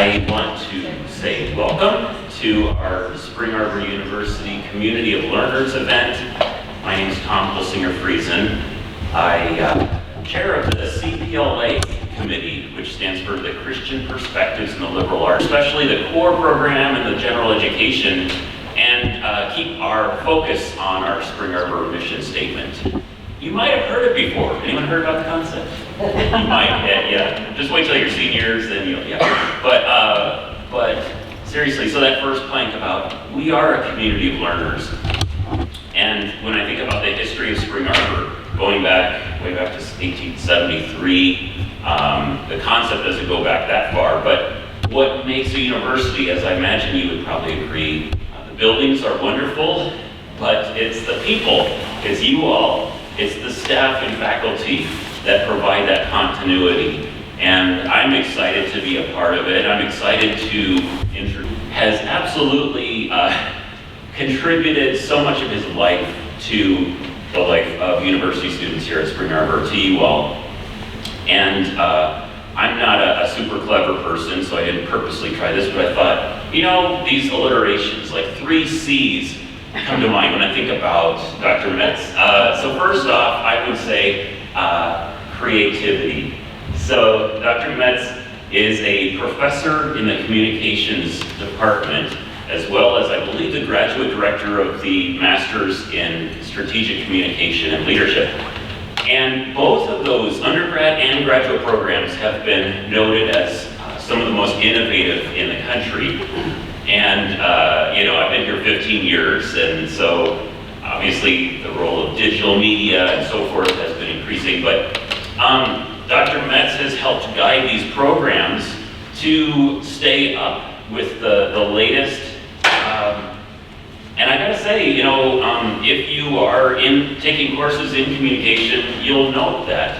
I want to say welcome to our Spring Arbor University Community of Learners event. My name is Tom Holsinger-Friesen. I chair of the CPLA committee, which stands for the Christian Perspectives in the Liberal Arts, especially the core program and the general education, and keep our focus on our Spring Arbor mission statement. You might have heard it before. Anyone heard about the concept? You might, yeah. Just wait till you're seniors, then you'll, yeah. But seriously, so that first plank about we are a community of learners. And when I think about the history of Spring Arbor, going back, way back to 1873, the concept doesn't go back that far, but what makes a university, as I imagine you would probably agree, the buildings are wonderful, but it's the people, it's you all, it's the staff and faculty that provide that continuity. And I'm excited to be a part of it. I'm excited to introduce, has absolutely contributed so much of his life to the life of university students here at Spring Arbor, to you all. And I'm not a super clever person, so I didn't purposely try this, but I thought, you know, these alliterations, like 3 C's, come to mind when I think about Dr. Metz. So first off, I would say creativity. So Dr. Metz is a professor in the communications department, as well as I believe the graduate director of the Masters in Strategic Communication and Leadership. And both of those undergrad and graduate programs have been noted as some of the most innovative in the country. And, you know, I've been here 15 years, and so obviously the role of digital media and so forth has been increasing, but Dr. Metz has helped guide these programs to stay up with the latest. And I gotta say, you know, if you are taking courses in communication, you'll note that.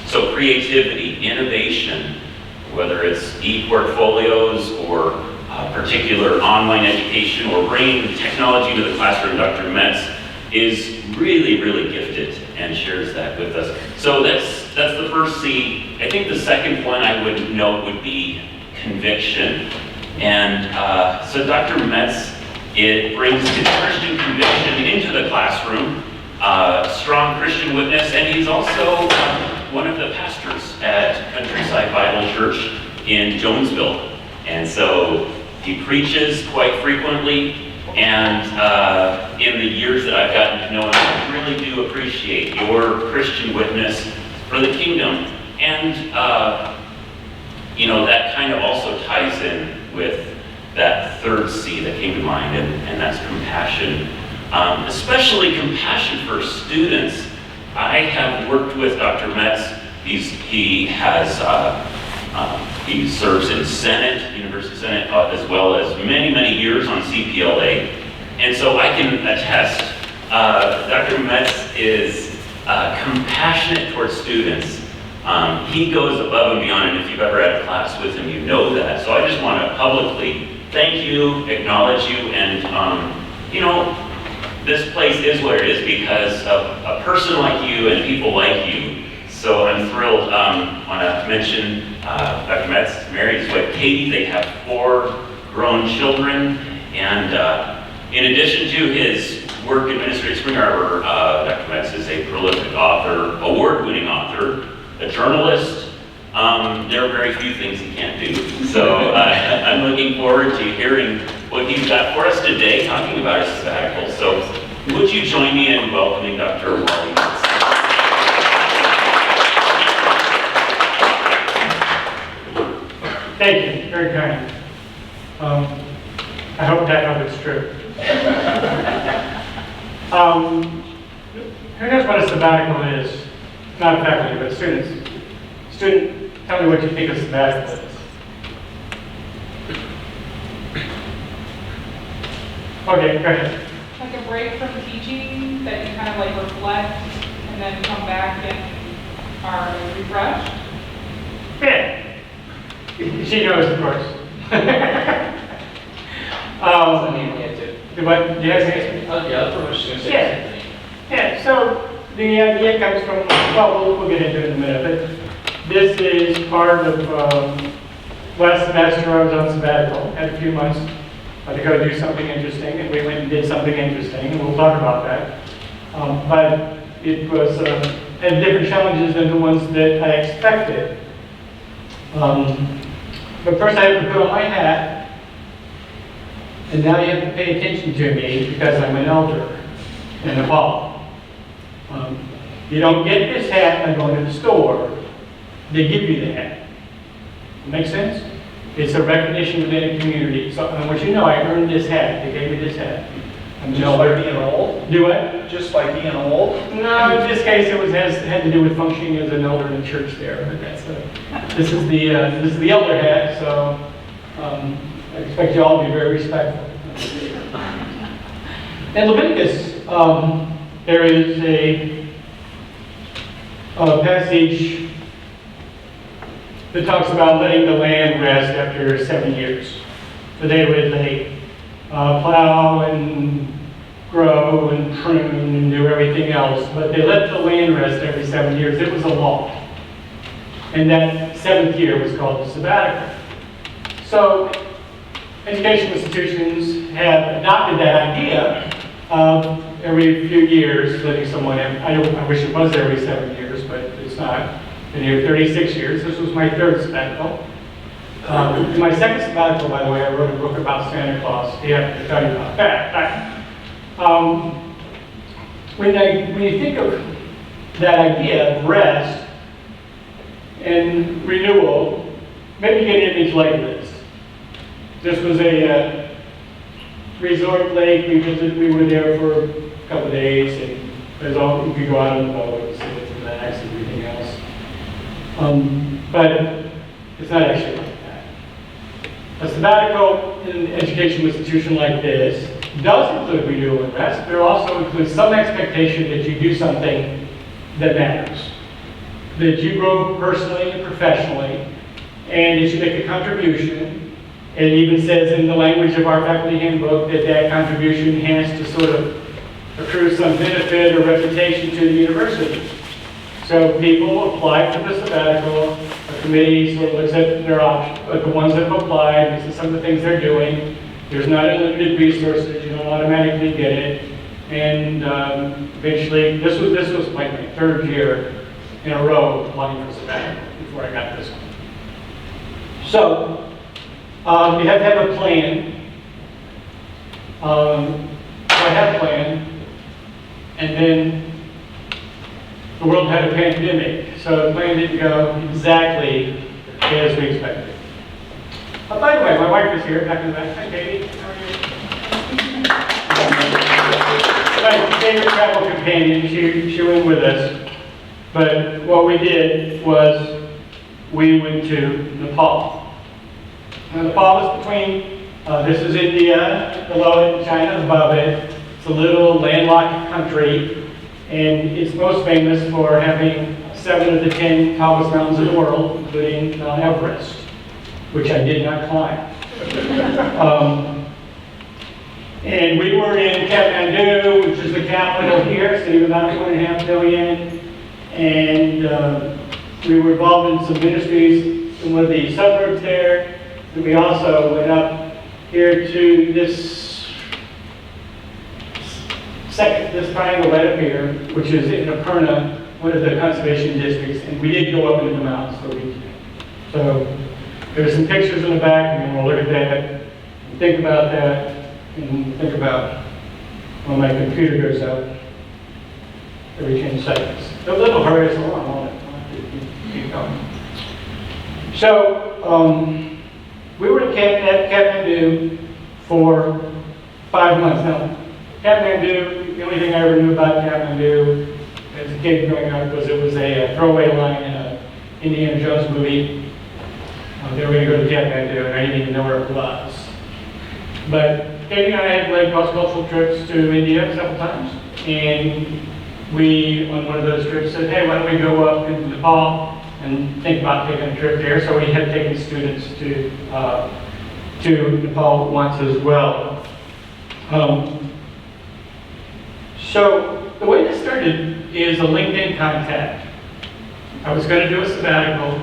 So creativity, innovation, whether it's e-portfolios or particular online education or bringing technology to the classroom, Dr. Metz is really, really gifted and shares that with us. So that's the first C. I think the second one I would note would be conviction. And so Dr. Metz, it brings his Christian conviction into the classroom, strong Christian witness, and he's also one of the pastors at Countryside Bible Church in Jonesville. And so he preaches quite frequently, and in the years that I've gotten to know him, I really do appreciate your Christian witness for the kingdom. And, you know, that kind of also ties in with that third C that came to mind, and that's compassion. Especially compassion for students. I have worked with Dr. Metz. He serves in Senate, University Senate, as well as many, many years on CPLA. And so I can attest, Dr. Metz is compassionate towards students. He goes above and beyond, and if you've ever had a class with him, you know that. So I just want to publicly thank you, acknowledge you, and you know, this place is what it is because of a person like you and people like you. So I'm thrilled. I want to mention Dr. Metz is married to his wife Katie. They have 4 grown children, and in addition to his work in ministry at Spring Arbor, Dr. Metz is a prolific author, award-winning author, a journalist. There are very few things he can't do. So I'm looking forward to hearing what he's got for us today, talking about his sabbatical. So would you join me in welcoming Dr. Wally? Thank you, very kind. I hope that number's true. Who knows what a sabbatical is? Not faculty, but students. Student, tell me what you think a sabbatical is. Okay, go ahead. Like a break from teaching that you kind of like reflect and then come back and are refreshed? Yeah. She knows, of course. But do you have anything? Yeah, that's what I was going to say. Yeah, so the idea comes from, well, we'll get into it in a minute, but this is part of last semester I was on sabbatical, had a few months to go do something interesting, and we went and did something interesting, and we'll talk about that. But it was had different challenges than the ones that I expected. But first I have to put on my hat, and now you have to pay attention to me because I'm an elder in Nepal. You don't get this hat by going to the store. They give you the hat. Make sense? It's a recognition within a community. So I want you to know I earned this hat. They gave me this hat. I'm Just by being old? Do what? Just by being old? No, in this case, had to do with functioning as an elder in the church there. But this is the elder hat, so I expect you all to be very respectful. In Leviticus, there is a passage that talks about letting the land rest after 7 years. So they would plow and grow and prune and do everything else, but they let the land rest every 7 years. It was a law. And that 7th year was called the sabbatical. So education institutions have adopted that idea of every few years letting someone in. I wish it was every 7 years, but it's not. Been here 36 years. This was my 3rd sabbatical. In my 2nd sabbatical, by the way, I wrote a book about Santa Claus. I have to tell you about that. When you think of that idea of rest and renewal, maybe get an image like this. This was a resort lake. We were there for a couple of days, and you could go out on the boat and relax and everything else. But it's not actually like that. A sabbatical in an educational institution like this does include renewal and rest, but it also includes some expectation that you do something that matters, that you grow personally and professionally, and that you make a contribution. It even says in the language of our faculty handbook that that contribution has to sort of accrue some benefit or reputation to the university. So people apply for the sabbatical. A committee sort of looks at their options, the ones that have applied. This is some of the things they're doing. There's not unlimited resources. You don't automatically get it. And eventually, this was like my 3rd year in a row applying for sabbatical before I got this one. So you have to have a plan. So I had a plan, and then the world had a pandemic, so the plan didn't go exactly as we expected. By the way, my wife is here, back in the back. Hi, Katie. How are you? My favorite travel companion. She went with us. But what we did was we went to Nepal. Now, Nepal is between, this is India, below it, and China above it. It's a little landlocked country. And it's most famous for having 7 of the 10 tallest mountains in the world, including Mount Everest, which I did not climb. And we were in Kathmandu, which is the capital here, city of about 1.5 million. And we were involved in some ministries in one of the suburbs there. And we also went up here to this triangle right up here, which is in Aparna, one of the conservation districts, and we did go up into the mountains for a weekend. So there's some pictures in the back, and we'll look at that, and think about that, and think about when my computer goes out every 10 seconds. A little hurry us along, won't it? Keep going. So we were in Kathmandu for 5 months. Now, Kathmandu, the only thing I ever knew about Kathmandu as a kid growing up was it was a throwaway line in an Indiana Jones movie. They were going to go to Kathmandu, and I didn't even know where it was. But Katie and I had led cross-cultural trips to India several times, and we, on one of those trips, said, hey, why don't we go up into Nepal and think about taking a trip there. So we had taken students to Nepal once as well. So the way this started is a LinkedIn contact. I was going to do a sabbatical,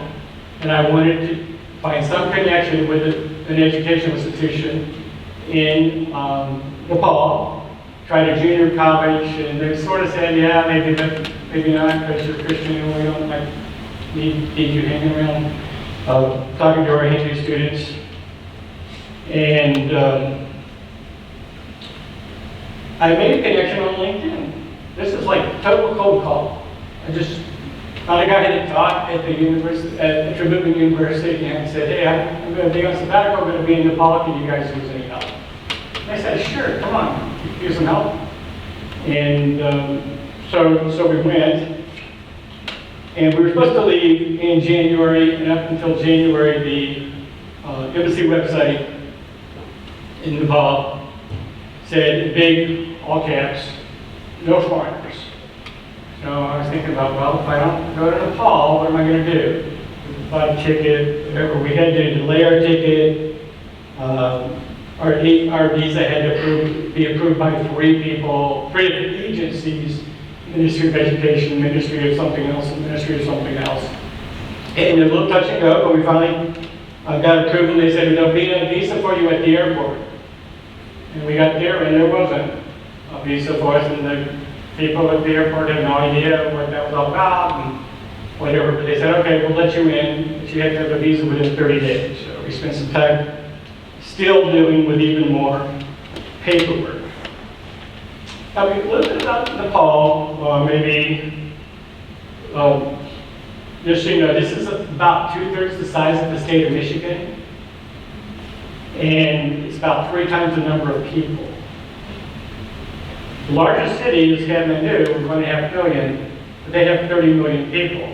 and I wanted to find some connection with an educational institution in Nepal, tried a junior college, and they sort of said, yeah, maybe, but maybe not, because you're Christian and we don't like need you hanging around talking to our Hindu students. And I made a connection on LinkedIn. This is like total cold call. I just found a guy that taught at the university, at Tribhuvan University, and said, hey, I'm going to be on sabbatical, I'm going to be in Nepal, can you guys use any help? And I said, sure, come on, use some help. And so we went. And we were supposed to leave in January, and up until January, the embassy website in Nepal said, in big, all caps, no foreigners. So I was thinking about, well, if I don't go to Nepal, what am I going to do? Buy a ticket, whatever. We had to delay our ticket. Our visa had to be approved by three different agencies. Ministry of Education, Ministry of something else, and Ministry of something else. And a little touch and go, but we finally got approval. They said, there'll be a visa for you at the airport. And we got there, and there wasn't a visa for us, and the people at the airport had no idea what that was all about, and whatever. But they said, okay, we'll let you in, but you have to have a visa within 30 days. So we spent some time still dealing with even more paperwork. Now, we lived in Nepal, just so you know, this is about 2/3 the size of the state of Michigan, and it's about 3 times the number of people. The largest city is Kathmandu, with 1.5 million, but they have 30 million people.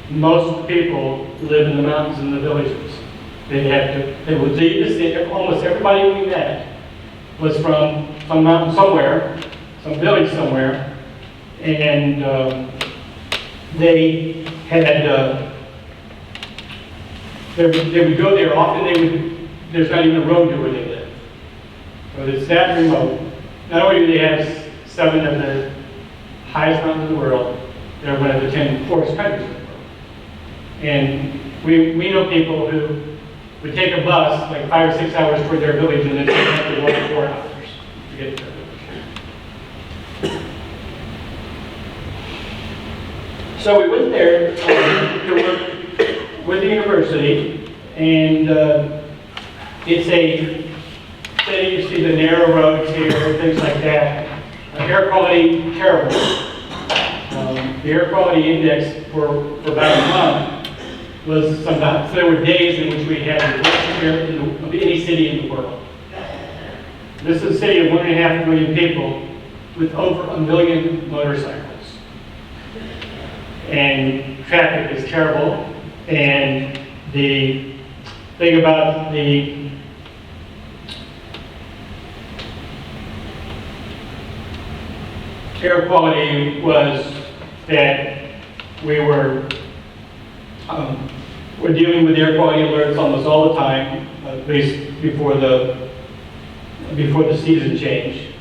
Most of the people live in the mountains and the villages. They would leave the city. Almost everybody we met was from some mountain somewhere, some village somewhere, and they had, they would go there often. There's not even a road to where they live. So it's that remote. Not only do they have 7 of the highest mountains in the world, they're one of the 10 poorest countries in the world. And we know people who would take a bus like 5 or 6 hours toward their village and then have to walk 4 hours to get to their village. So we went there to work with the university, and it's a city. You see the narrow roads here, things like that. Air quality, terrible. The air quality index for about a month was sometimes, so there were days in which we had the worst air of any city in the world. This is a city of 1.5 million people with over 1 million motorcycles. And traffic is terrible. And the thing about the air quality was that we're dealing with air quality alerts almost all the time, at least before the season change.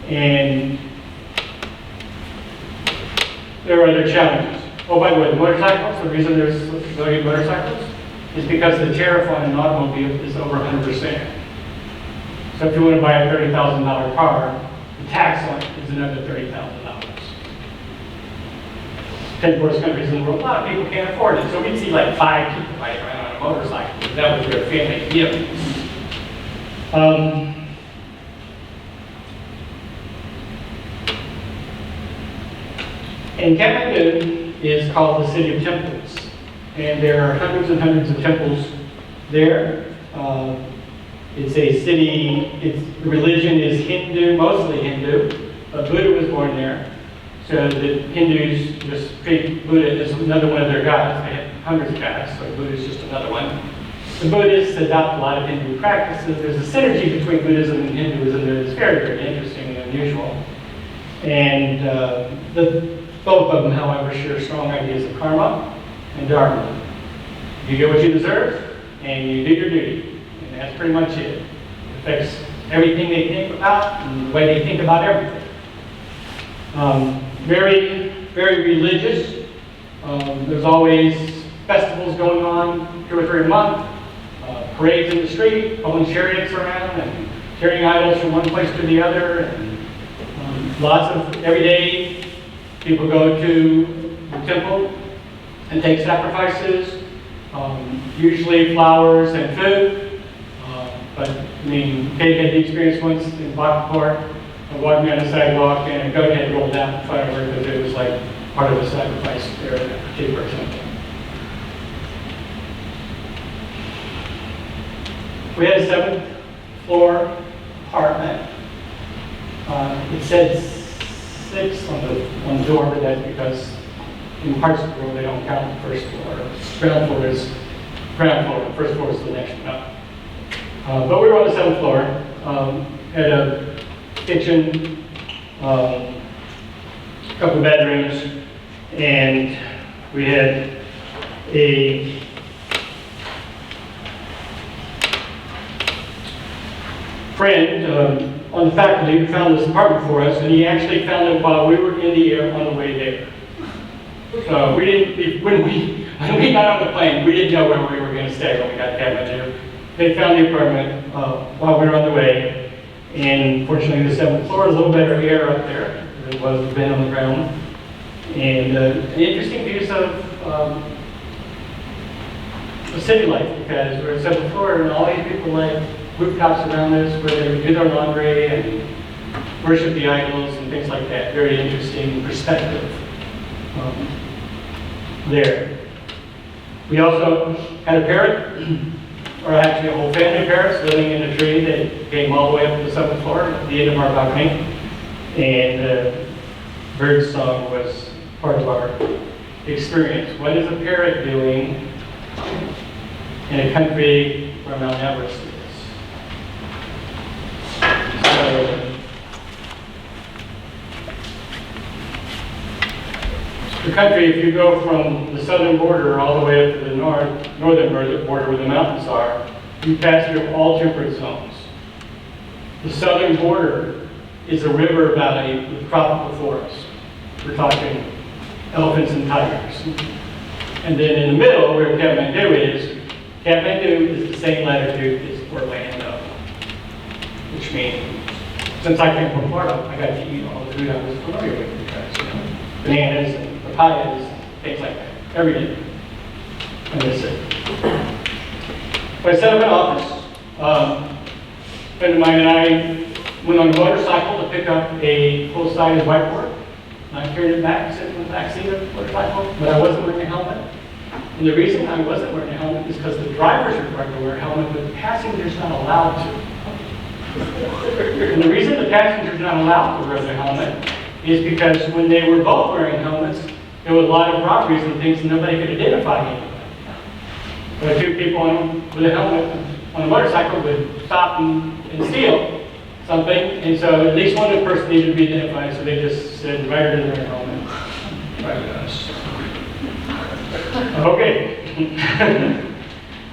And there are other challenges. Oh, by the way, the motorcycles, the reason there's a million motorcycles is because the tariff on an automobile is over 100%. So if you want to buy a $30,000 car, the tax on it is another $30,000. 10 poorest countries in the world, a lot of people can't afford it. So we'd see like 5 people riding around on a motorcycle, because that was their family gift. And Kathmandu is called the City of Temples, and there are hundreds and hundreds of temples there. It's a city, its religion is Hindu, mostly Hindu, but Buddha was born there. So the Hindus just treat Buddha as another one of their gods. They have hundreds of gods, so Buddha is just another one. The Buddhists adopt a lot of Hindu practices. There's a synergy between Buddhism and Hinduism that is very, very interesting and unusual. And both of them, however, share strong ideas of karma and dharma. You get what you deserve, and you do your duty. And that's pretty much it. It affects everything they think about and the way they think about everything. Very, very religious. There's always festivals going on. 2 or 3 a month, parades in the street, pulling chariots around and carrying idols from one place to the other. And lots of, every day, people go to the temple and take sacrifices, usually flowers and food. But I mean, Kate had the experience once in Bhakapur, walking on the sidewalk and a goat had rolled out in front of her because it was like part of the sacrifice there at that particular temple. We had a 7th floor apartment. It said 6 on the door, but that's because in parts of the world they don't count the first floor. Ground floor is ground floor, the first floor is the next one up. But we were on the 7th floor, had a kitchen, a couple of bedrooms, and we had a friend on the faculty who found this apartment for us, and he actually found it while we were in the air on the way there. So we didn't, when we got on the plane, we didn't know where we were going to stay when we got to Kathmandu. They found the apartment while we were on the way, and fortunately the 7th floor is a little better air up there than it was been on the ground. And an interesting views of the city life, because we're 7th floor and all these people like rooftops around us where they do their laundry and worship the idols and things like that. Very interesting perspective there. We also had a parrot, or actually a whole family of parrots living in a tree that came all the way up to the 7th floor at the end of our balcony. And bird song was part of our experience. What is a parrot doing in a country where Mount Everest is? So, the country, if you go from the southern border all the way up to the northern border where the mountains are, you pass through all temperate zones. The southern border is a river valley with tropical forests. We're talking elephants and tigers. And then in the middle, where Kathmandu is the same latitude as Orlando, which means, since I came from Florida, I got to eat all the food I was familiar with, because, bananas and papayas, things like that, every day. And that's it. So I set up an office. A friend of mine and I went on a motorcycle to pick up a full-size whiteboard. And I carried it back, sitting in the back seat of the motorcycle, but I wasn't wearing a helmet. And the reason I wasn't wearing a helmet is because the driver's required to wear a helmet, but the passenger's not allowed to. And the reason the passenger's not allowed to wear the helmet is because when they were both wearing helmets, there were a lot of robberies and things and nobody could identify anybody. So 2 people with a helmet on a motorcycle would stop and steal something, and so at least one person needed to be identified, so they just said, write it in their helmet. Right with us. Okay.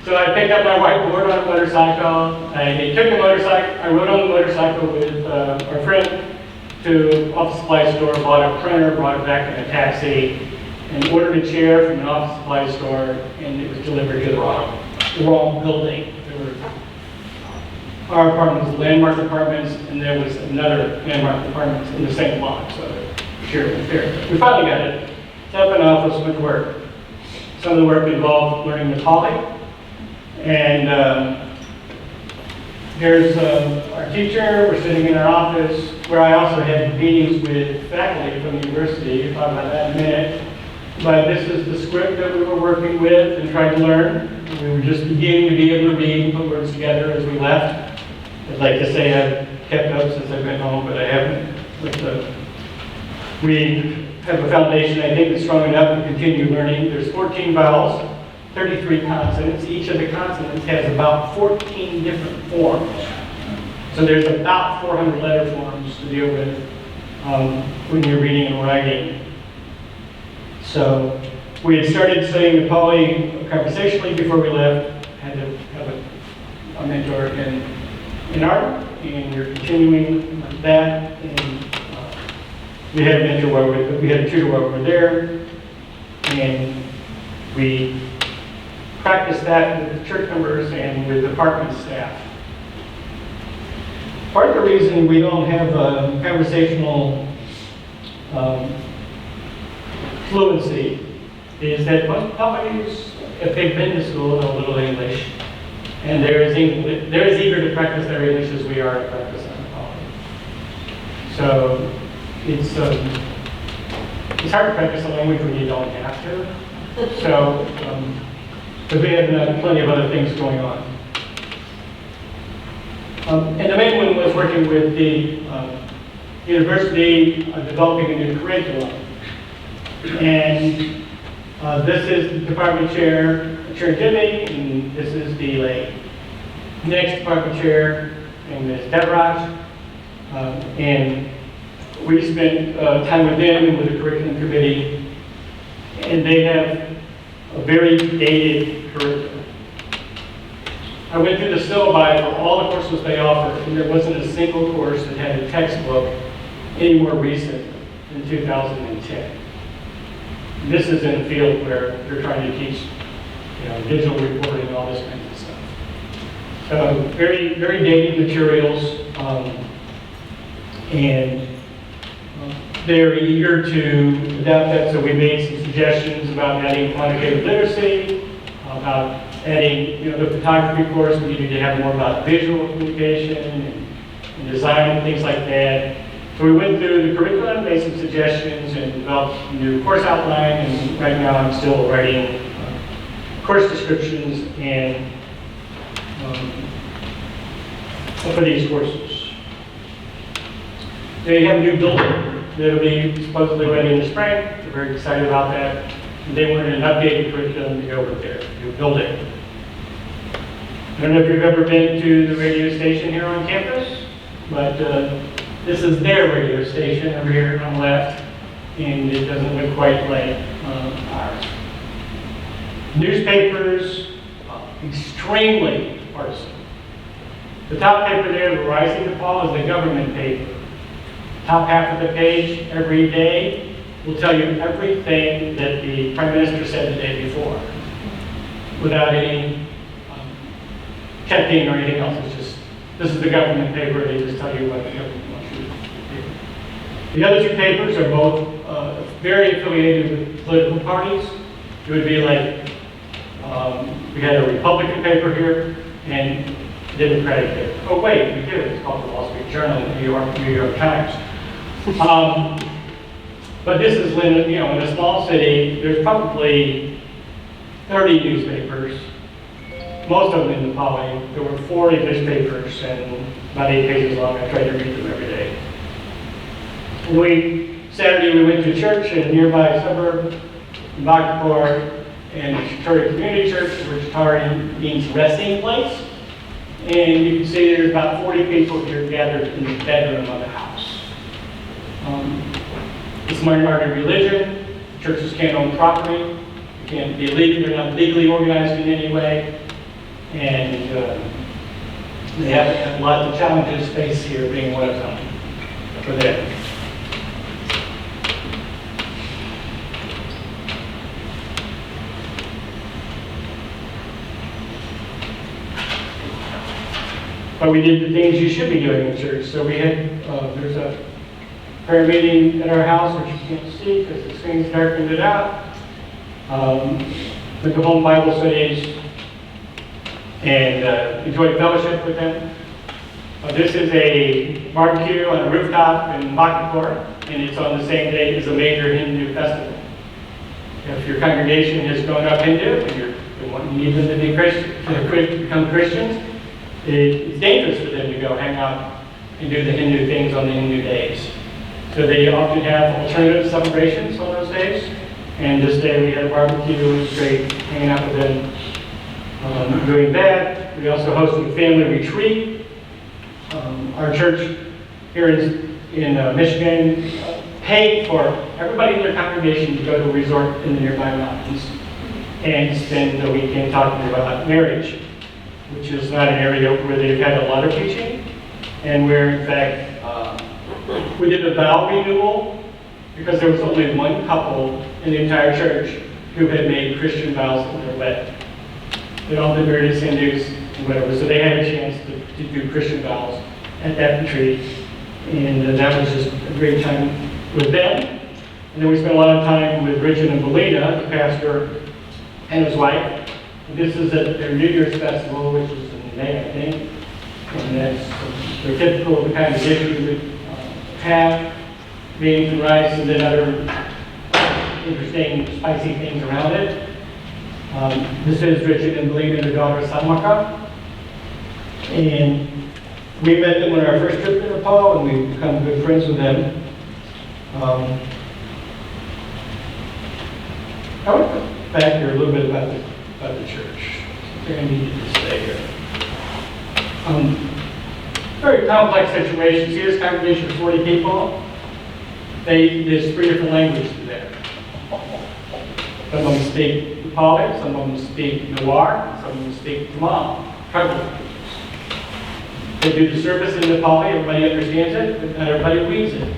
So I picked up my whiteboard on a motorcycle. I took the motorcycle. I rode on the motorcycle with our friend to office supply store, bought a printer, brought it back in a taxi, and ordered a chair from an office supply store, and it was delivered to the wrong building. Our apartment was Landmark Apartments, and there was another Landmark Apartments in the same block, so the chair was there. We finally got it. Set up an office, went to work. Some of the work involved learning the Wally, and here's our teacher. We're sitting in our office, where I also had meetings with faculty from the university. We'll talk about that in a minute. But this is the script that we were working with and trying to learn. We were just beginning to be able to read and put words together as we left. I'd like to say I've kept up since I've been home, but I haven't. But, we have a foundation, I think, that's strong enough to continue learning. There's 14 vowels, 33 consonants. Each of the consonants has about 14 different forms. So there's about 400 letter forms to deal with when you're reading and writing. So we had started studying the Pali conversationally before we left. Had to have a mentor in art, and we're continuing that. And we had a mentor while we had a tutor while we were there, and we practice that with church members and with department staff. Part of the reason we don't have conversational fluency is that most colleagues, if they've been to school, know a little English, and they're as eager to practice their English as we are to practice our college. So it's hard to practice a language when you don't have to. So, because we have plenty of other things going on. And the main one was working with the university developing a new curriculum. And this is the department chair, Chair Jimmy, and this is the next department chair, and Ms. Devraj. And we spent time with them and with the curriculum committee, and they have a very dated curriculum. I went through the syllabi for all the courses they offer, and there wasn't a single course that had a textbook any more recent than 2010. This is in a field where they're trying to teach, digital reporting and all this kind of stuff. So very, very dated materials, and they're eager to adapt that. So we made some suggestions about adding quantitative literacy, about adding, the photography course. We needed to have more about visual communication and design and things like that. So we went through the curriculum, made some suggestions, and developed a new course outline. And right now I'm still writing course descriptions and for these courses. They have a new building that'll be supposedly ready in the spring. They're very excited about that. And they wanted an updated curriculum to go with their new building. I don't know if you've ever been to the radio station here on campus, but this is their radio station over here on the left, and it doesn't look quite like ours. Newspapers, extremely partisan. The top paper there, the Rising to Fall, is the government paper. Top half of the page every day will tell you everything that the Prime Minister said the day before, without any checking or anything else. It's just, this is the government paper, they just tell you what the government wants you to do. The other two papers are both very affiliated with political parties. It would be like, we had a Republican paper here and a Democratic paper. Oh wait, we do, it's called the Wall Street Journal and the New York Times. But this is, in a small city, there's probably 30 newspapers, most of them in the Poly. There were 4 English papers and about 8 pages long. I tried to read them every day. And Saturday we went to church in a nearby suburb, in Bakapur, and Chitari Community Church, which Chitari means resting place. And you can see there's about 40 people here gathered in the bedroom of the house. It's a minority religion. Churches can't own property. They can't be legal. They're not legally organized in any way. And they have lots of challenges faced here, being one of them for them. But we did the things you should be doing in church. So we had, there's a prayer meeting at our house, which you can't see because the screen's darkened it out. Went to home Bible studies and enjoyed fellowship with them. This is a barbecue on a rooftop in Bakapur, and it's on the same day as a major Hindu festival. If your congregation has grown up Hindu and you need them to be become Christians, it's dangerous for them to go hang out and do the Hindu things on the Hindu days. So they often have alternative celebrations on those days. And this day we had a barbecue. It was great hanging out with them, doing that. We also hosted a family retreat. Our church here in Michigan paid for everybody in their congregation to go to a resort in the nearby mountains and spend the weekend talking about marriage, which is not an area where they've had a lot of teaching, and where in fact we did a vow renewal because there was only one couple in the entire church who had made Christian vows at their wedding. They'd all been married as Hindus, and whatever, so they had a chance to do Christian vows at that retreat. And that was just a great time with them. And then we spent a lot of time with Richard and Belina, the pastor and his wife. And this is at their New Year's festival, which is in May, I think. And that's their typical kind of dishes we would have, beans and rice, and then other interesting spicy things around it. This is Richard and Belina and their daughter Samaka. And we met them on our first trip to Nepal, and we've become good friends with them. I want to go back here a little bit about the church. I think I needed to stay here. Very complex situation. See this congregation of 40 people? There's 3 different languages there. Some of them speak Nepali, some of them speak Newar, some of them speak Tamil. Tribal languages. They do the service in Nepali, everybody understands it, but not everybody reads it.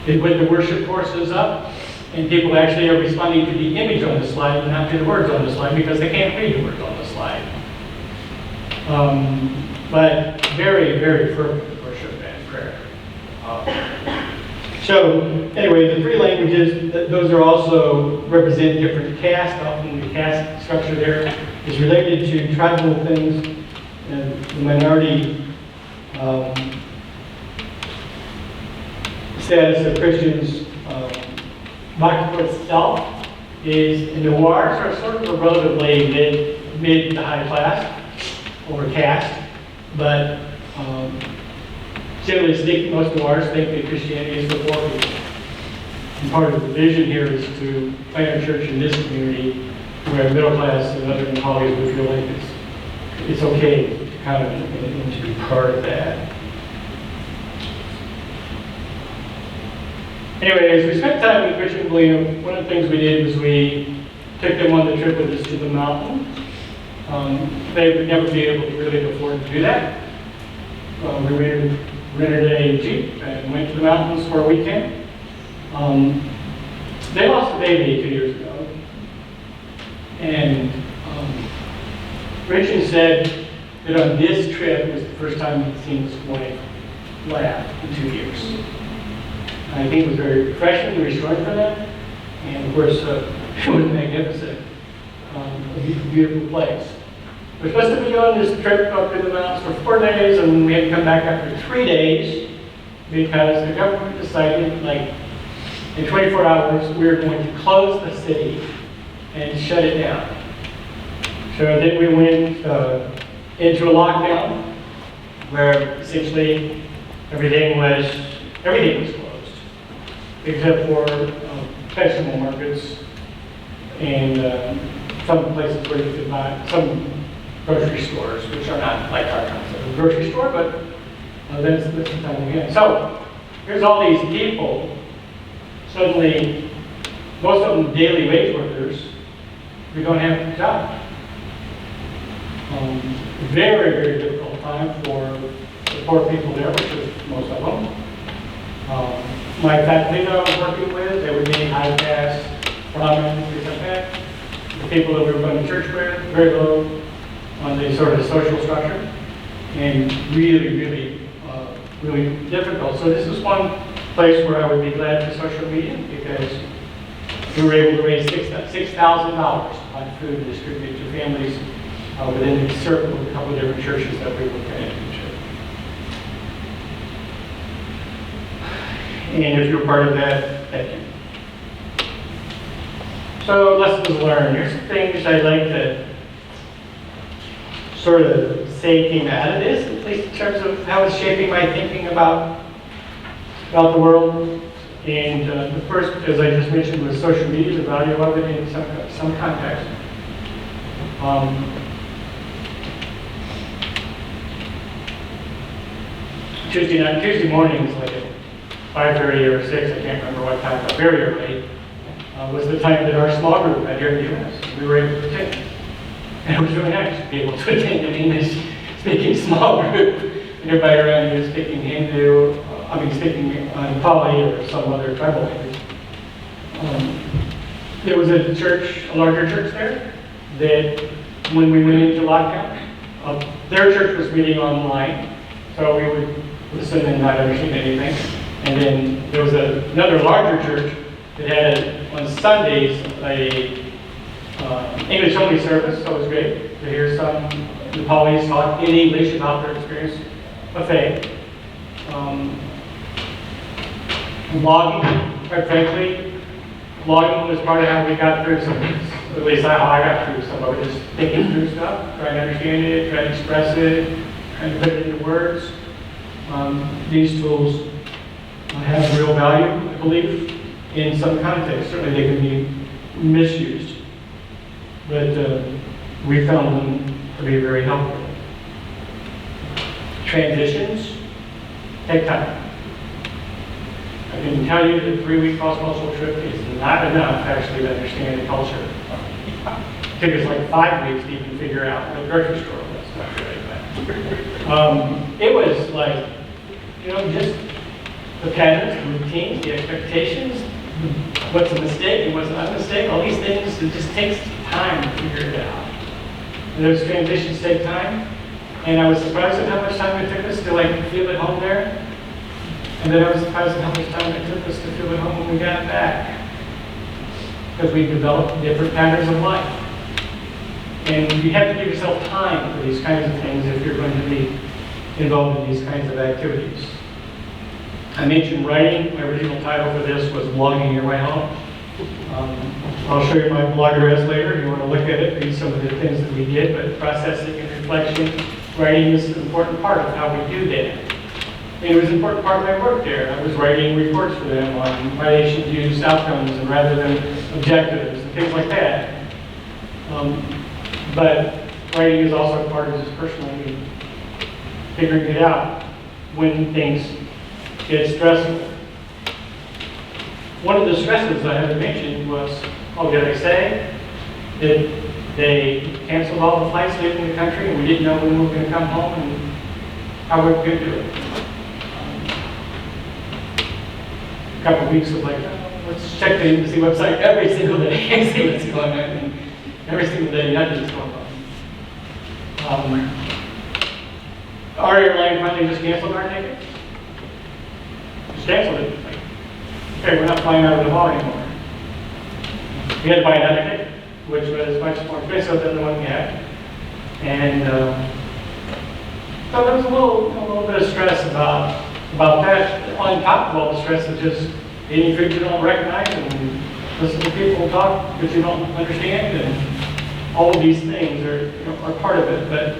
They put the worship courses up, and people actually are responding to the image on the slide and not to the words on the slide because they can't read the words on the slide. But very, very fervent worship and prayer. So anyway, the 3 languages, those are also represent different castes. Often the caste structure there is related to tribal things. And the minority status of Christians, Bhakti itself is in Newar, so sort of a relatively mid to high class or caste, but generally speaking, most Newars think that Christianity is for poor people. And part of the vision here is to plant a church in this community where middle class and other Nepalis would feel like it's okay to kind of and to be part of that. Anyway, as we spent time with Richard and Belina, one of the things we did was we took them on the trip with us to the mountain. They would never be able to really afford to do that. We rented a Jeep and went to the mountains for a weekend. They lost a baby 2 years ago. And Richard said that on this trip was the first time he'd seen his wife laugh in 2 years. I think it was very refreshing and restoring for them. And of course, it was magnificent. A beautiful place. We're supposed to be on this trip up in the mountains for 4 days, and we had to come back after 3 days because the government decided, like, in 24 hours, we were going to close the city and shut it down. So then we went into a lockdown where essentially everything was closed, except for vegetable markets and some places where you could buy some grocery stores, which are not like our concept of a grocery store, but that's the time again. So here's all these people. Suddenly, most of them daily wage workers, we don't have a job. Very, very difficult time for the poor people there, which is most of them. My faculty that I was working with, they would be high caste, Brahmin, things like that. The people that we were going to church with, very low on the sort of social structure, and really difficult. So this is one place where I would be glad for social media because we were able to raise $6,000 on food to distribute to families within the circle of a couple of different churches that we were connected to. And if you're part of that, thank you. So lessons learned. Here's some things I'd like to sort of say came out of this, at least in terms of how it's shaping my thinking about the world. And the first, as I just mentioned, was social media, the value of it in some context. Tuesday mornings, like at 5:30 or 6, I can't remember what time, but very early, was the time that our small group had here in the U.S. We were able to attend. And it was really nice to be able to attend an English-speaking small group. And everybody around you is speaking Hindu, speaking Nepali or some other tribal language. There was a church, a larger church there, that when we went into lockdown. Their church was meeting online, so we would listen and not understand anything. And then there was another larger church that had on Sundays a English-only service, so it was great to hear some Nepalese talk in English about their experience of faith. Blogging, quite frankly, blogging was part of how we got through some of this. At least how I got through some of it, just thinking through stuff, trying to understand it, trying to express it, trying to put it into words. These tools have real value, I believe, in some contexts. Certainly they can be misused, but we found them to be very helpful. Transitions take time. I can tell you that 3-week cross-cultural trip is not enough actually to understand the culture. It took us like 5 weeks to even figure out what the grocery store was. Not really, but it was like, just the patterns, the routines, the expectations, what's a mistake and what's not a mistake, all these things, it just takes time to figure it out. And those transitions take time, and I was surprised at how much time it took us to feel at home there. And then I was surprised at how much time it took us to feel at home when we got back. Because we developed different patterns of life. And you have to give yourself time for these kinds of things if you're going to be involved in these kinds of activities. I mentioned writing. My original title for this was Blogging Your Way Home. I'll show you my blog address later if you want to look at it, read some of the things that we did, but processing and reflection, writing is an important part of how we do that. And it was an important part of my work there. I was writing reports for them on why they should use outcomes and rather than objectives and things like that. But writing is also part of just personally figuring it out when things get stressful. One of the stresses I haven't mentioned was, did I say that they canceled all the flights leaving the country and we didn't know when we were going to come home and how we were going to do it. A couple of weeks of let's check the embassy website every single day and see what's going on. And every single day, nothing's going on. Our airline finally just canceled our ticket. Just canceled it. Okay, we're not flying out of Nepal anymore. We had to buy another ticket, which was much more expensive than the one we had. And so there was a little bit of stress about that, on top of all the stress of just eating food you don't recognize and listen to people talk that you don't understand, and all of these things are part of it. But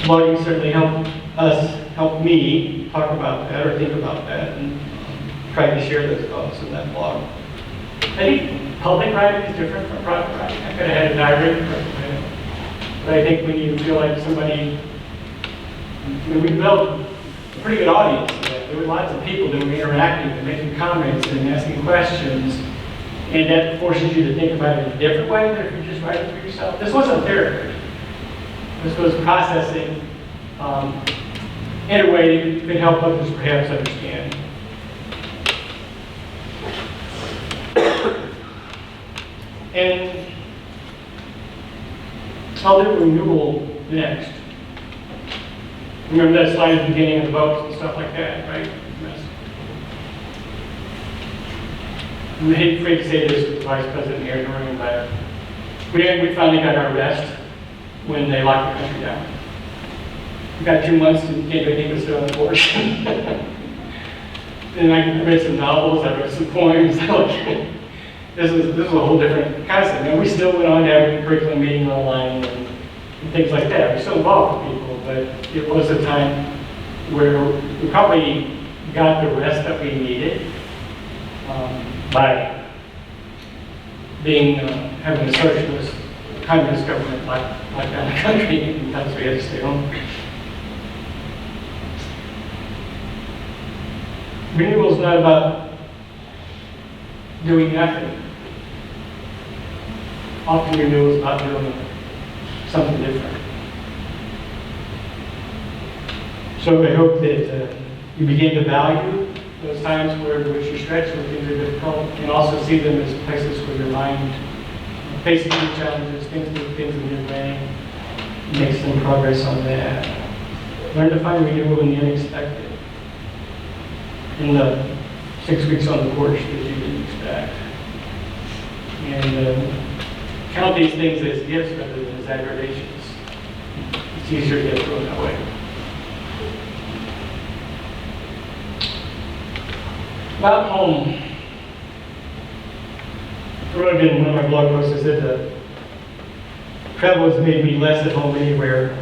blogging certainly helped me talk about that or think about that, and try to share those thoughts in that blog. I think public writing is different from private writing. I could have had a diary, but I think when you feel like somebody, we developed a pretty good audience. There were lots of people that were interacting and making comments and asking questions, and that forces you to think about it in a different way than if you're just writing for yourself. This wasn't therapy. This was processing in a way that could help others perhaps understand. And I'll do renewal next. Remember that slide at the beginning of the votes and stuff like that, right? I'm afraid to say this with the Vice President here in the room, but we finally got our rest when they locked the country down. We got 2 months and can't do anything but sit on the porch. And I read some novels, I read some poems. This is a whole different concept. And we still went on to have curriculum meeting online and things like that. We're still involved with people, but it was a time where we probably got the rest that we needed by being having a socialist, communist government lock down the country, and that's why we had to stay home. Renewal is not about doing nothing. Often renewal is about doing something different. So I hope that you begin to value those times where which you're stretched, when things are difficult, and also see them as places where your mind facing new challenges, things in a new way, make some progress on that. Learn to find renewal in the unexpected. In the 6 weeks on the porch that you didn't expect. And count these things as gifts rather than as aggravations. It's easier to get through that way. About home. I wrote in one of my blog posts, I said that travel has made me less at home anywhere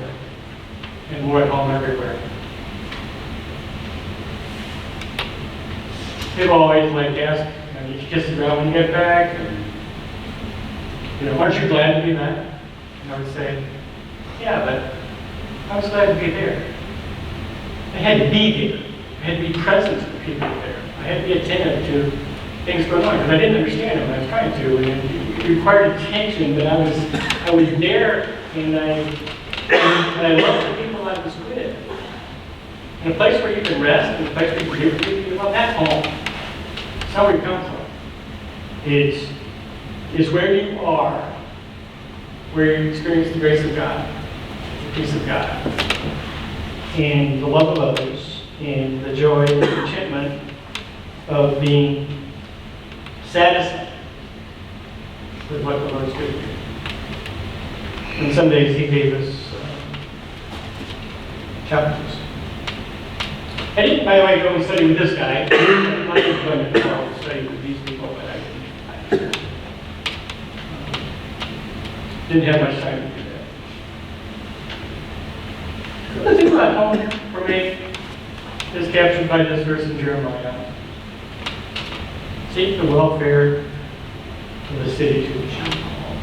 and more at home everywhere. People always like to ask, you kiss the ground when you get back? And, aren't you glad to be back? And I would say, yeah, but I was glad to be there. I had to be there. I had to be present to the people there. I had to be attentive to things going on because I didn't understand them. I was trying to, and it required attention. But I was there, and I loved the people I was with. In a place where you can rest, in a place where you can hear people, well, that's home. It's not where you come from. It's where you are, where you experience the grace of God, the peace of God, and the love of others, and the joy and the contentment of being satisfied with what the Lord's given you. And some days He gave us challenges. I didn't, by the way, go and study with this guy. I'm not even going to go and study with these people, but I didn't have much time to do that. The thing about home for me is captured by this verse in Jeremiah. Seek the welfare of the city to which you call.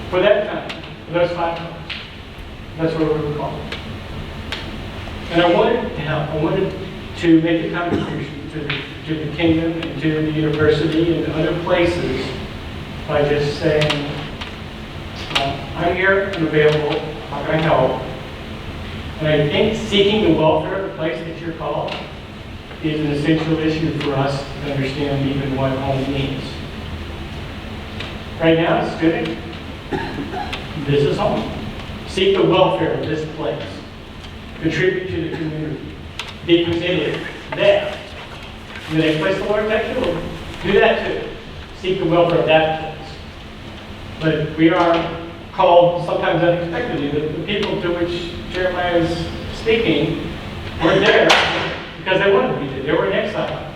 For that time, for those 5 months, that's what we were called. And I wanted to help. I wanted to make a contribution to the kingdom and to the university and other places by just saying, I'm here, I'm available, how can I help? And I think seeking the welfare of the place that you're called is an essential issue for us to understand even what home means. Right now, as a student, this is home. Seek the welfare of this place. Contribute to the community. Be committed there. The next place the Lord takes you will do that too. Seek the welfare of that place. But we are called sometimes unexpectedly. The people to which Jeremiah is speaking were there because they wanted to be there. They were in exile.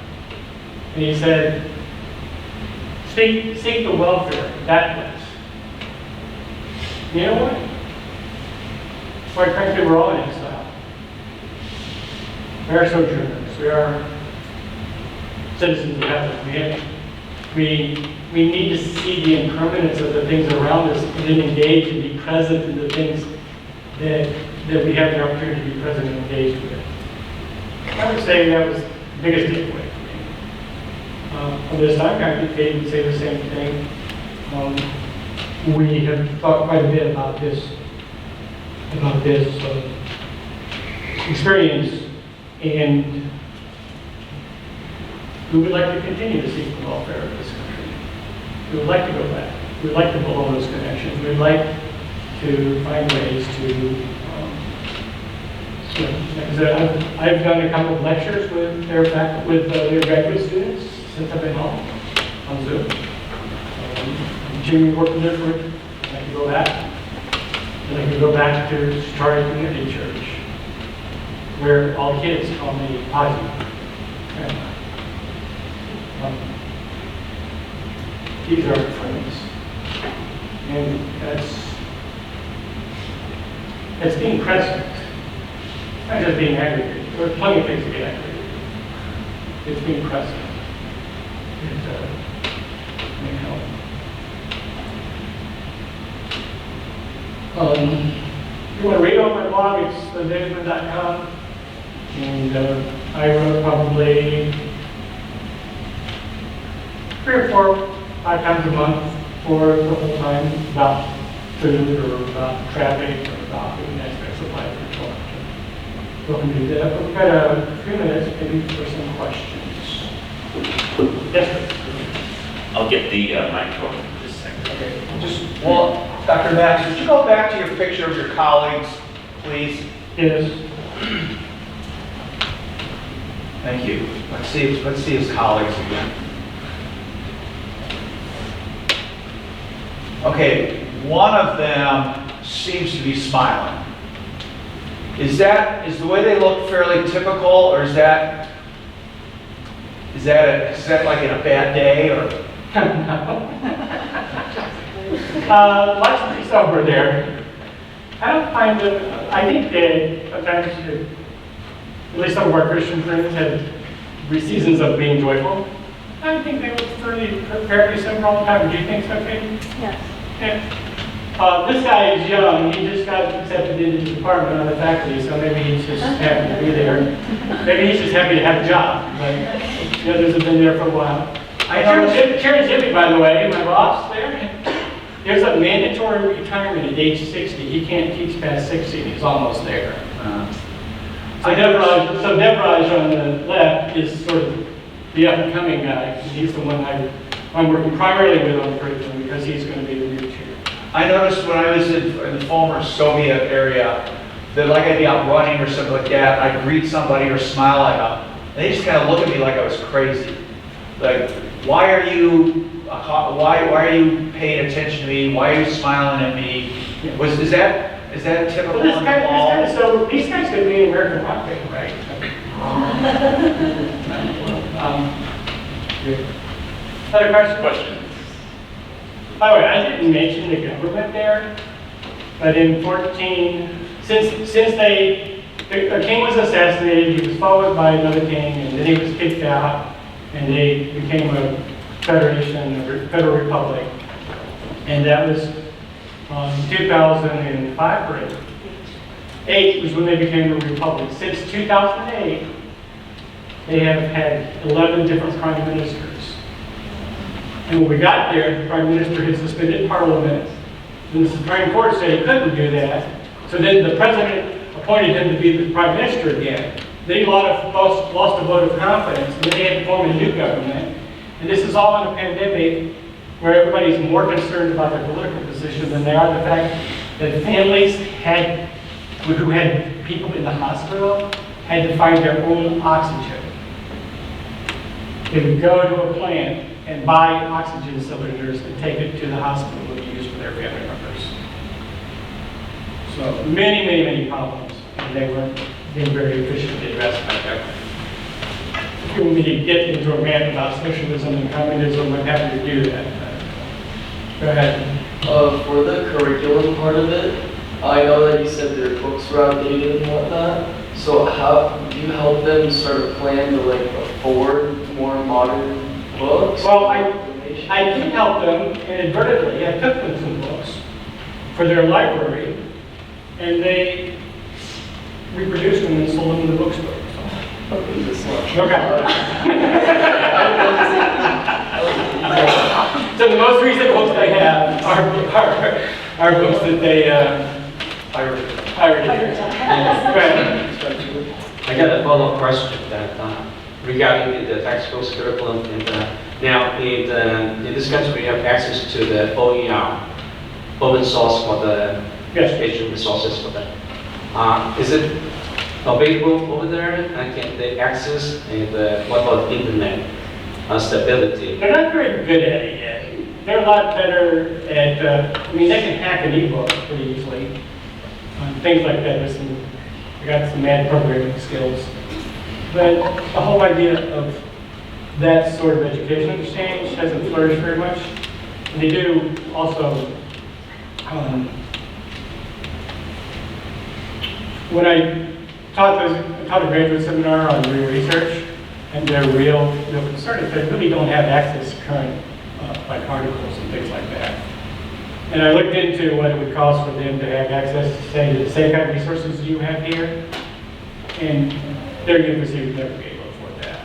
And he said, seek the welfare of that place. You know what? Quite frankly, we're all in exile. We are sojourners. We are citizens of heaven. We need to see the impermanence of the things around us and then engage and be present in the things that we have the opportunity to be present and engaged with. I would say that was the biggest takeaway for me. From this time, I think Kate would say the same thing. We have talked quite a bit about this experience, and we would like to continue to seek the welfare of this country. We would like to go back. We would like to build on those connections. We would like to find ways to, like I said, I've done a couple of lectures with their graduate students since I've been home on Zoom. Continuing to work with their group. I can go back. And I can go back to Starry Community Church, where all kids call me Haji. These are friends. And that's being present. Not just being aggregated. There are plenty of things to be aggregated. It's being present. It may help. If you want to read on my blog, it's thedavidman.com. And I wrote probably 3 or 4, 5 times a month for the whole time about food or about traffic or about food aspects of life or so. We can do that. But we've got a few minutes maybe for some questions. Yes, sir. I'll get the microphone for just a second. Okay, well, Dr. Max, would you go back to your picture of your colleagues, please? Yes. Thank you. Let's see his colleagues again. Okay, one of them seems to be smiling. Is the way they look fairly typical, or is that like in a bad day, or? Lots of peace over there. I don't find them, I think that sometimes, at least some of our Christian friends have seasons of being joyful. I think they look fairly simple all the time. Do you think so, Katie? Yes. Yeah. This guy is young. He just got accepted into the department on the faculty, so maybe he's just happy to be there. Maybe he's just happy to have a job. But the others have been there for a while. Sharon Jimmy, by the way, my boss there, there's a mandatory retirement at age 60. He can't teach past 60, and he's almost there. So Devraj on the left is sort of the up-and-coming guy. He's the one I'm working primarily with on the curriculum because he's going to be the new chair. I noticed when I was in the former Soviet area that like I'd be out running or something like that, I'd greet somebody or smile at them, and they just kind of look at me like I was crazy. Like, why are you paying attention to me? Why are you smiling at me? Is that typical? Well, so these guys could be an American rock band, right? Other questions? By the way, I didn't mention the government there, but in 14, since the king was assassinated, he was followed by another king, and then he was kicked out, and they became a federation, a federal republic, and that was 2005 or 8 was when they became a republic. Since 2008, they have had 11 different prime ministers. And when we got there, the prime minister had suspended parliament, and the Supreme Court said he couldn't do that. So then the president appointed him to be the prime minister again. Then he lost a vote of confidence, and then they had to form a new government. And this is all in a pandemic where everybody's more concerned about their political position than they are the fact that families who had people in the hospital had to find their own oxygen. They would go to a plant and buy oxygen cylinders and take it to the hospital to be used for their family members. So many problems, and they weren't being very efficiently addressed by government. If you want me to get into a rant about socialism and communism, I'm happy to do that. Go ahead. For the curriculum part of it, I know that you said their books were outdated and whatnot. So how do you help them sort of plan to like afford more modern books? Well, I did help them inadvertently. I took them some books for their library, and they reproduced them and sold them in the bookstore. Okay, this one. Okay. So the most recent books they have are books that they hired. Go ahead. I got a follow-up question that regarding the textbooks curriculum. And now in this country, we have access to the OER, open source for the education resources for that. Is it available over there? And can they access? And what about internet stability? They're not very good at it yet. They're a lot better at, I mean, they can hack an ebook pretty easily. Things like that. They got some mad programming skills. But the whole idea of that sort of educational exchange hasn't flourished very much. And they do also, when I taught a graduate seminar on real research, and they're real concerned if they really don't have access to current like articles and things like that. And I looked into what it would cost for them to have access to, say, the same kind of resources you have here, and their university would never be able to afford that,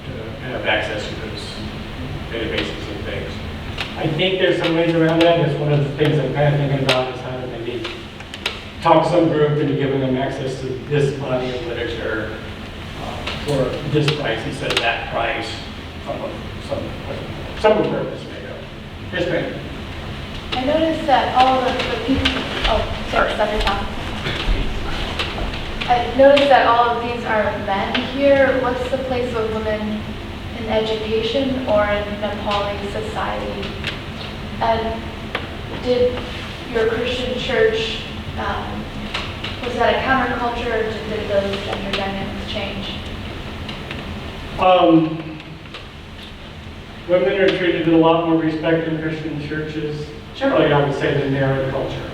to have access to those databases and things. I think there's some ways around that. That's one of the things I'm kind of thinking about is how to maybe talk some group into giving them access to this body of literature for this price instead of that price from some some of where this may go. Yes, ma'am. I noticed that all of the people, oh, sorry, stop your talk. I noticed that all of these are men here. What's the place of women in education or in Nepali society? And did your Christian church, was that a counterculture or did those gender dynamics change? Women are treated with a lot more respect in Christian churches, generally I would say than they are in culture.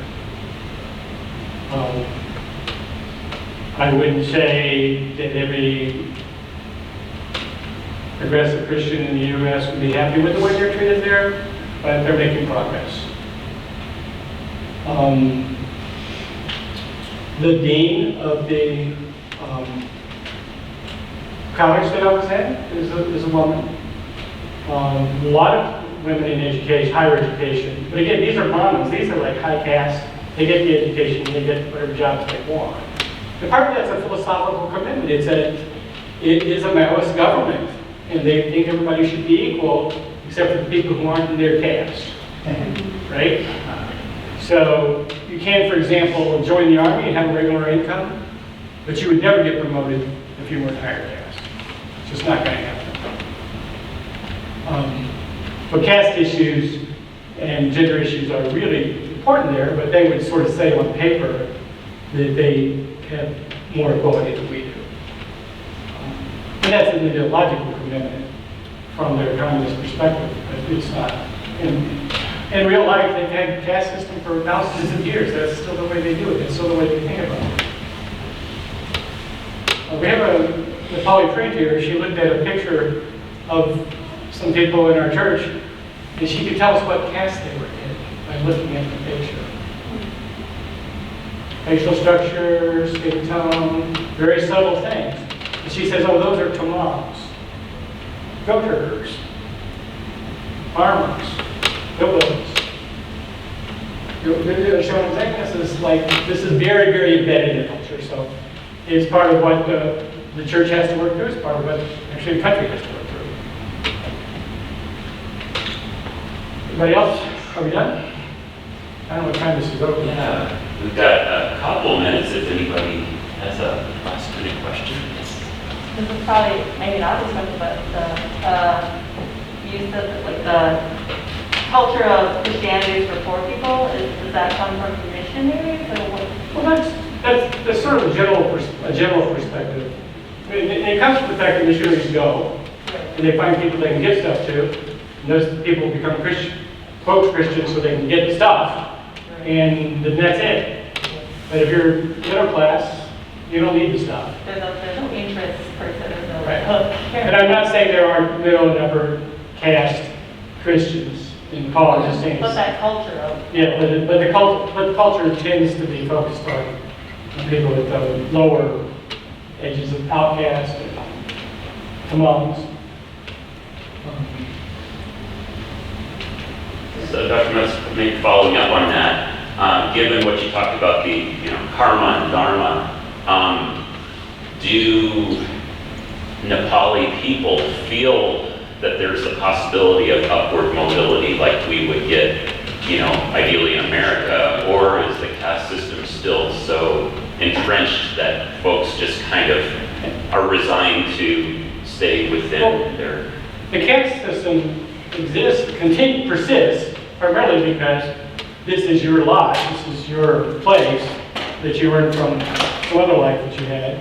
I wouldn't say that every progressive Christian in the U.S. would be happy with the way they're treated there, but they're making progress. The dean of the college that I was at is a woman. A lot of women in education, higher education, but again, these are mamas, these are like high caste, they get the education, they get whatever jobs they want. And part of that's a philosophical commitment. It's that it is a Maoist government, and they think everybody should be equal, except for the people who aren't in their caste, right? So you can, for example, join the army and have a regular income, but you would never get promoted if you weren't higher caste. It's just not going to happen. But caste issues and gender issues are really important there, but they would sort of say on paper that they have more equality than we do. And that's an ideological commitment from their communist perspective, but it's not. In real life, they've had a caste system for thousands of years. That's still the way they do it. It's still the way they think about it. We have a Nepali friend here. She looked at a picture of some people in our church, and she could tell us what caste they were in by looking at the picture. Facial structure, skin tone, very subtle things. And she says, oh, those are tamals, goat herders, farmers, hillbillies. You know what I'm saying? This is very, very embedded in the culture. So it's part of what the church has to work through. It's part of what actually the country has to work through. Anybody else? Are we done? I don't know what time this is over. Yeah, we've got a couple minutes if anybody has a last minute question. This is probably maybe not this one, but the use of like the culture of Christianity for poor people. Does that come from missionaries or what? Well, that's sort of a general perspective. I mean, it comes from the fact that missionaries go and they find people they can give stuff to, and those people become Christian, quote Christians, so they can get stuff, and then that's it. But if you're middle class, you don't need the stuff. There's no interest per se. There's no Right. hook. And I'm not saying there aren't middle and upper caste Christians in college and things. But that culture of Yeah, but the culture tends to be focused on people at the lower edges of outcast and tamales. So Dr. Metz, maybe following up on that, given what you talked about, the karma and dharma, do Nepali people feel that there's a possibility of upward mobility like we would get, ideally in America, or is the caste system still so entrenched that folks just kind of are resigned to stay within their... The caste system persists primarily because this is your life, this is your place that you earned from some other life that you had,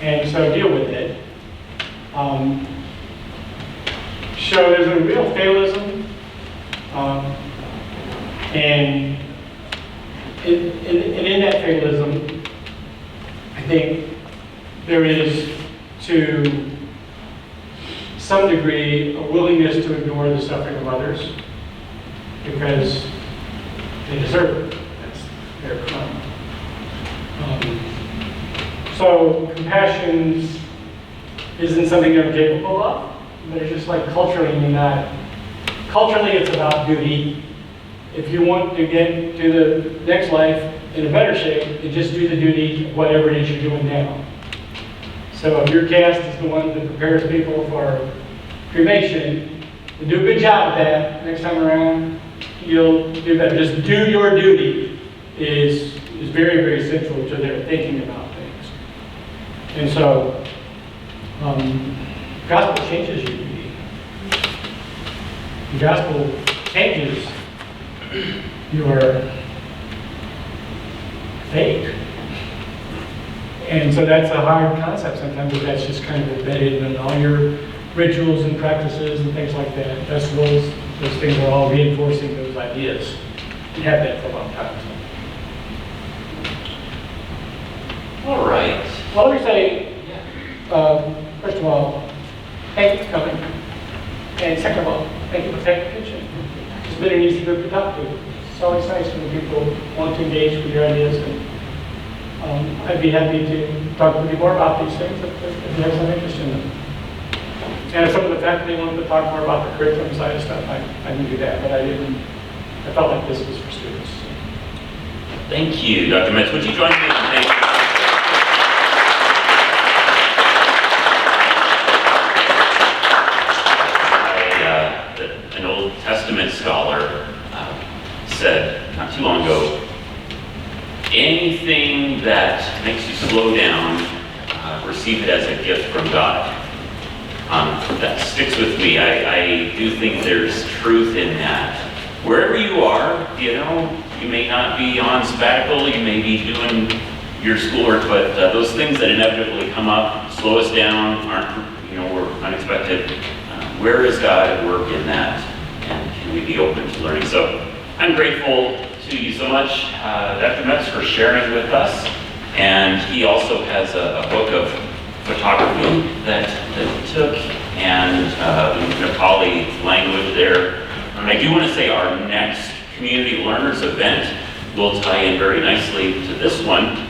and so deal with it. So there's a real fatalism, and in that fatalism, I think there is, to some degree, a willingness to ignore the suffering of others because they deserve it. That's their crime. So compassion isn't something they're capable of, but it's just like culturally it's about duty. If you want to get to the next life in a better shape, then just do the duty of whatever it is you're doing now. So if your caste is the one that prepares people for cremation, You do a good job at that. Next time around, you'll do better. Just do your duty is very, very central to their thinking about things. And so, gospel changes your duty. The gospel changes your faith. And so that's a hard concept sometimes, but that's just kind of embedded in all your rituals and practices and things like that. Festivals, those things are all reinforcing those ideas. You have that for a long time. All right. Well, let me say, first of all, thank you for coming. And second of all, thank you for paying attention. It's been an easy group to talk to. It's always nice when people want to engage with your ideas. And I'd be happy to talk with you more about these things if you have some interest in them. And if some of the faculty wanted to talk more about the curriculum side of stuff, I can do that. But I felt like this was for students. Thank you, Dr. Metz. Would you join me in thanking? An Old Testament scholar said not too long ago, anything that makes you slow down, receive it as a gift from God. That sticks with me. I do think there's truth in that. Wherever you are, you may not be on sabbatical, you may be doing your schoolwork, but those things that inevitably come up, slow us down, were unexpected. Where is God at work in that? And can we be open to learning? So I'm grateful to you so much, Dr. Metz, for sharing with us. And he also has a book of photography that he took, and Nepali language there. I do want to say our next Community Learners event will tie in very nicely to this one.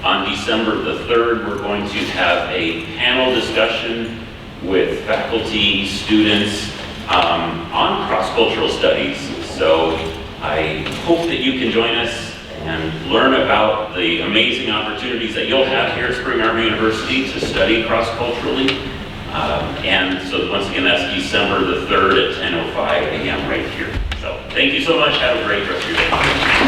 On December the 3rd, we're going to have a panel discussion with faculty, students on cross-cultural studies. So I hope that you can join us and learn about the amazing opportunities that you'll have here at Spring Arbor University to study cross-culturally. And so once again, that's December the 3rd at 10:05 a.m. right here. So thank you so much. Have a great rest of your day.